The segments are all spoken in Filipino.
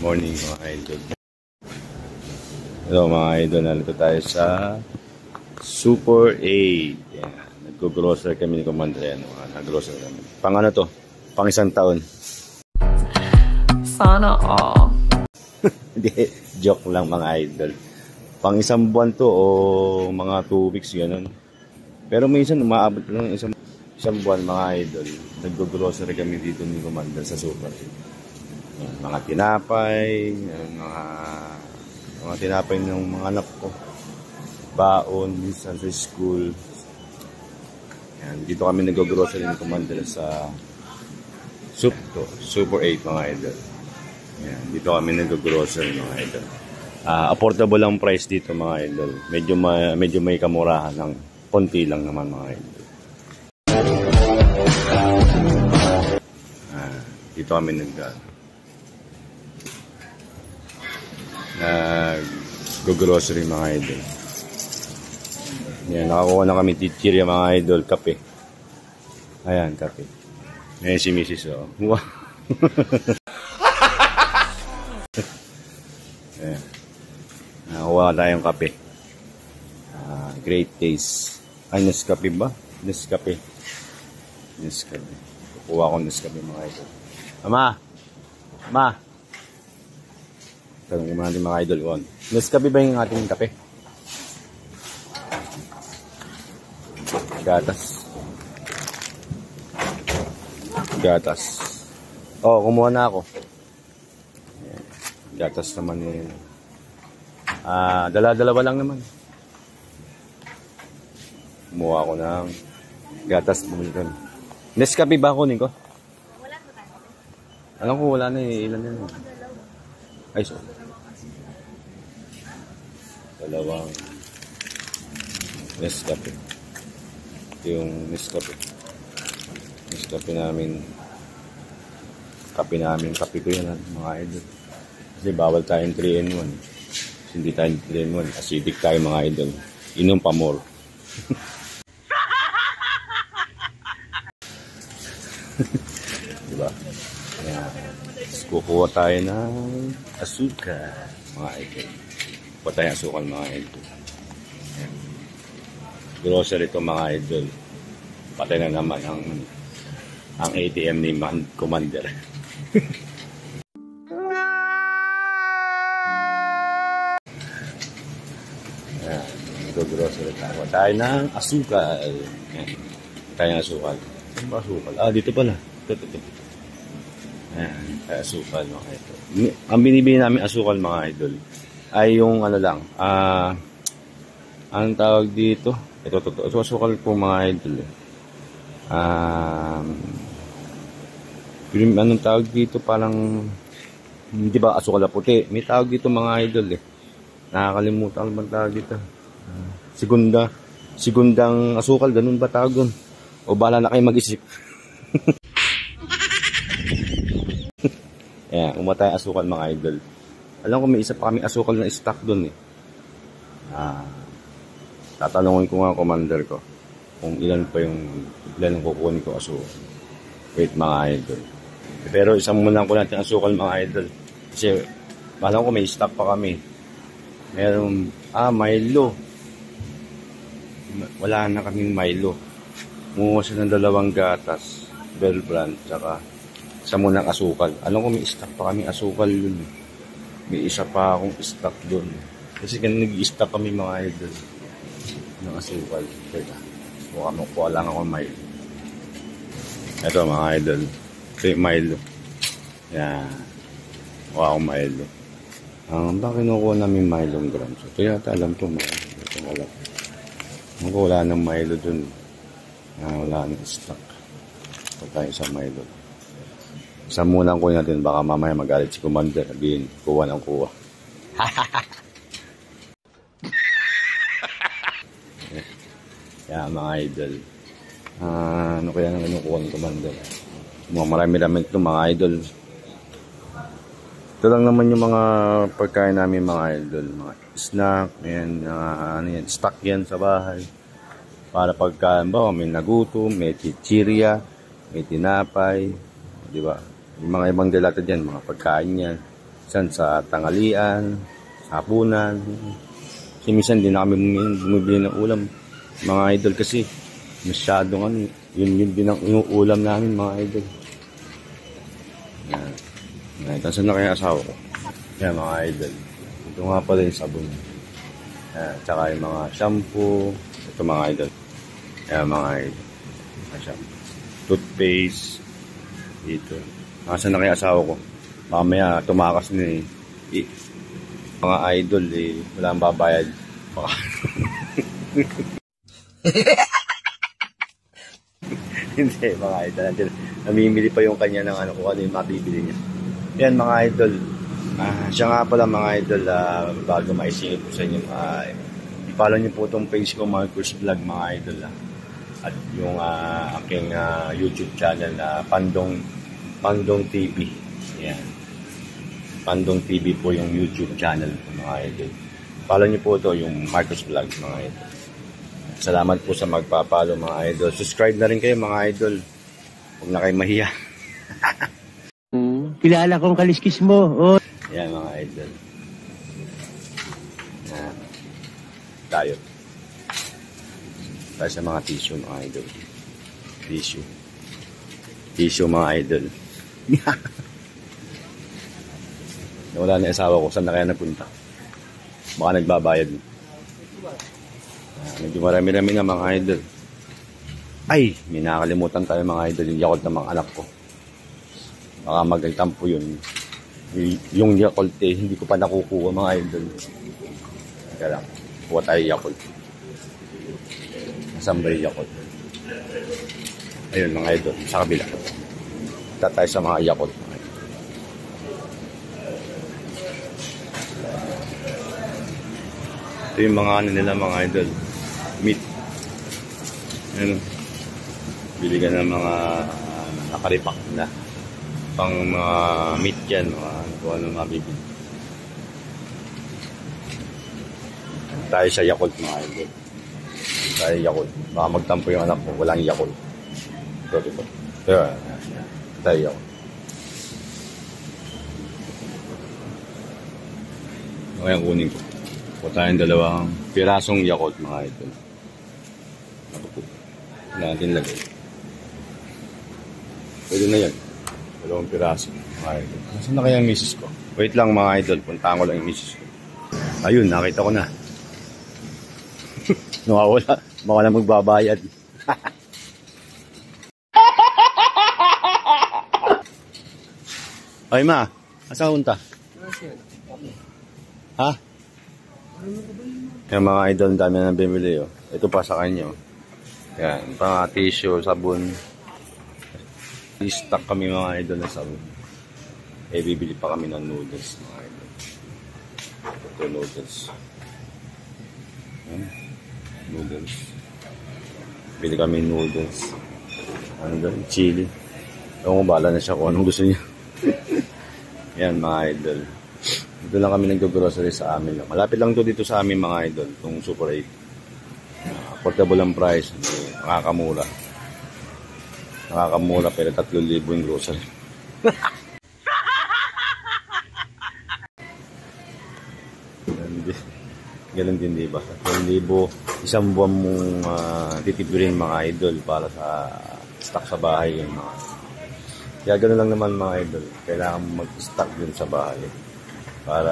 Morning mga idol. Hello mga idol, nalito tayo sa Super 8. Yan. Nag-grocery kami ni Commander. Yan, nag-grocery kami. Pang ano to? Pang isang taon. Sana all. Hindi, joke lang mga idol. Pang isang buwan to o mga 2 weeks gano'n. Pero minsan umaabot lang isang buwan mga idol. Nag-grocery kami dito ni Commander sa Super 8. Mga tinapay, mga tinapay ng mga anak ko, baon, minsan sa school. Yan, dito kami nag-grocery ng Commander sa Super 8 mga idol. Yan, dito kami nag-grocery mga idol. Affordable ang price dito mga idol. Medyo may kamurahan ng konti lang naman mga idol. Dito kami nag-grocery mga idol. Yan, nakakuha na kami chichirya mga idol, kape. Ayan, kape. Ayan si Mrs. Oh. Wow. Ayan. Nakakuha tayong kape. Great taste. Ay, Nescafe ba? Nescafe. Kukuha ko Nescafe mga idol. Ama! Tanong yung mga idol ko. Nescafe ba yung ating kape? Gatas. Oh, kumuha na ako. Gatas naman yun. Dala-dalawa lang naman. Kumuha ako ng gatas. Nescafe ba kunin ko? Wala ko tayo. Alam ko wala na eh. Ilan na. Ay, so. Dalawang Nescafe. Ito yung Nescafe. Nescafe namin. Kape ko yan mga idol. Kasi bawal tayong 3-in-1. Hindi tayong 3-in-1. Acidic tayo mga idol. Inom pa more. Diba? Ayan. Kukuha tayo ng asukal mga idol. Kukuha tayo ng asukal mga idol. Ayan. Grocery ito mga idol. Patay na naman ang ATM ni Commander. Ayan. Ito grocery tayo. Kukuha tayo ng asukal. Ayan. Tayo ng asukal. Saan ba asukal? Dito pala. Ito. Ayan, asukal mga idol. Ang binibili namin asukal mga idol ay yung ano lang, anong tawag dito? Ito asukal po mga idol. Anong tawag dito? Parang, hindi ba asukal na puti? May tawag dito mga idol eh. Nakakalimutan bang tawag dito? Segundang asukal, ganun ba tawag dun? O bahala na kayo mag-isip. Ayan, umatay asukal mga idol. Alam ko may isa pa kami asukal na stock dun eh. Tatanungin ko nga ang commander ko kung ilan ang kukunin ko asukal. Wait mga idol. Pero isang muna ko natin asukal mga idol. Kasi alam ko may stock pa kami. Meron, Milo. Wala na kaming Milo. Mungo siya ng 2 gatas. Bell brand, tsaka sa munang asukal. Alam ko may stock pa kami asukal yun. May isa pa akong stock doon. Kasi nag-i-stock kami mga idol ng asukal. Teka, kuha lang ako Milo. Ito mga idol. Ito yung Milo. Yan. Kuha ako Milo. Bakit kinukuha namin Milo grams? Ito yata alam ito mga idol. Ito wala. Wala ng Milo doon. Wala ng stock. Ito tayo sa Milo. Isang muna ko natin, baka mamaya magalit si Commander. Sabihin, kuha ng kuha. Kaya mga idol. Ano kaya nang kinukuha ng Commander? Marami-rami ito mga idol. Ito lang naman yung mga pagkain namin mga idol. Mga snack, yan, stock yan sa bahay. Para pagkain ba, may nagutom, may chichirya, may tinapay. Diba? Yung mga ibang delata dyan, mga pagkain yan. Minsan sa tanghalian, sa hapunan. Kasi minsan din na kami bumibili ng ulam. Mga idol kasi masyadong ano, yun din ang inuulam namin mga idol. Yan. Yan. Saan na kaya asawa ko? Yan mga idol. Ito nga pala yung sabon. Yan. Tsaka yung mga shampoo. Ito mga idol. Yan mga idol. Shampoo. Toothpaste. Dito. Nasaan na kaya asawa ko? Mamaya tumakas na eh. Mga idol eh. Wala ang babayad. Baka. Hindi mga idol. Namimili pa yung kanya ng ano kung ano yung mabibili niya. Yan mga idol. Siya nga pala mga idol. Bago maisingit po sa inyo. I-follow niyo po itong page ko Marcos Vlog mga idol. At yung aking YouTube channel na Pandong TV. Yan. Pandong TV po yung YouTube channel ko mga idol. Follow niyo po ito yung Marcos Vlog mga idol. Salamat po sa magpapalo mga idol. Subscribe na rin kayo mga idol. Huwag na kayo mahiya. Kilala kong kaliskis mo. Oh. Yan mga idol. Yan. Tayo sa mga tissue mga idol. Tissue mga idol. Wala na asawa ko. Saan na kaya napunta? Baka nagbabayad. Medyo marami-rami na mga idol. Ay, may nakakalimutan tayo mga idol. Yung Yakult ng mga anak ko. Baka magagtampo yun. Yung Yakult eh, hindi ko pa nakukuha mga idol. Teka lang. Kuha tayo Yakult. Nasaan ba yung Yakult? Ayun mga idol. Sa kabila. Ita tayo sa mga Yakult. Ito yung mga ano nila mga idol. Meat. Ayan. Bili ka ng mga nakaripak na pang mga meat yan. Kung ano mabibili. Tayo sa Yakult mga idol. Tayo Yakult. Baka magtampo yung anak ko. Walang Yakult. Ito. Tayo Yakult. Ngayon kunin ko. Kuha tayong dalawang pirasong Yakult mga idol. Wala natin lagay. Pwede na yan. Dalawang piraso mga idol. Nasaan na kaya ang misis ko? Wait lang mga idol. Puntaan ko lang yung misis ko. Ayun, nakita ko na. Nawawala. Baka na magbabayad. Ay ma, asa punta? Ha? Yung mga idol, dami na bibili oh. Ito pa sa kanya oh. Yan, pang tissue, sabon. I-stock kami mga idol na sabon. Eh, bibili pa kami ng noodles mga idol. Ito noodles. Yan. Noodles. Bili kami noodles. Ano doon? Chili. Ewan ko, bahala na siya kung anong gusto niya. Yan mga idol. Dito lang kami nag-grocery sa amin. Malapit lang to dito sa amin mga idol. Itong Super 8. Affordable ang price. Nakakamura. Nakakamura pero 3,000 yung grocery. Ganun din diba? 3,000 isang buwan mong titipirin mga idol para sa stock sa bahay yung mga. Kaya gano'n lang naman mga idol. Kailangan mag-stock din sa bahay. Para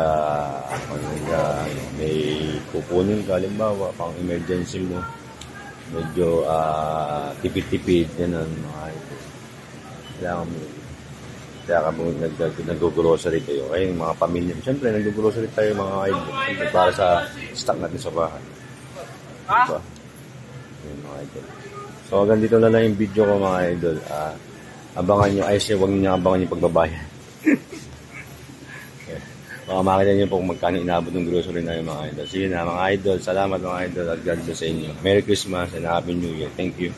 may kukunin ka, halimbawa, pang emergency mo, medyo tipid-tipid, gano'n mga idol. Kailangan mo. Kaya kami nag-grocery kayo. Kaya yung mga pamilya. Siyempre, nag-grocery tayo mga idol. Siyempre, para sa stock natin sa bahay. Diba? Yung mga idol. So, hanggang dito na lang yung video ko mga idol. Abangan nyo. Ay, huwag nyo abangan yung pagbabayan. Baka makita nyo po kung magkano inabot ng grocery na yung mga idol. Sige na mga idol. Salamat mga idol. At God bless sa inyo. Merry Christmas and Happy New Year. Thank you.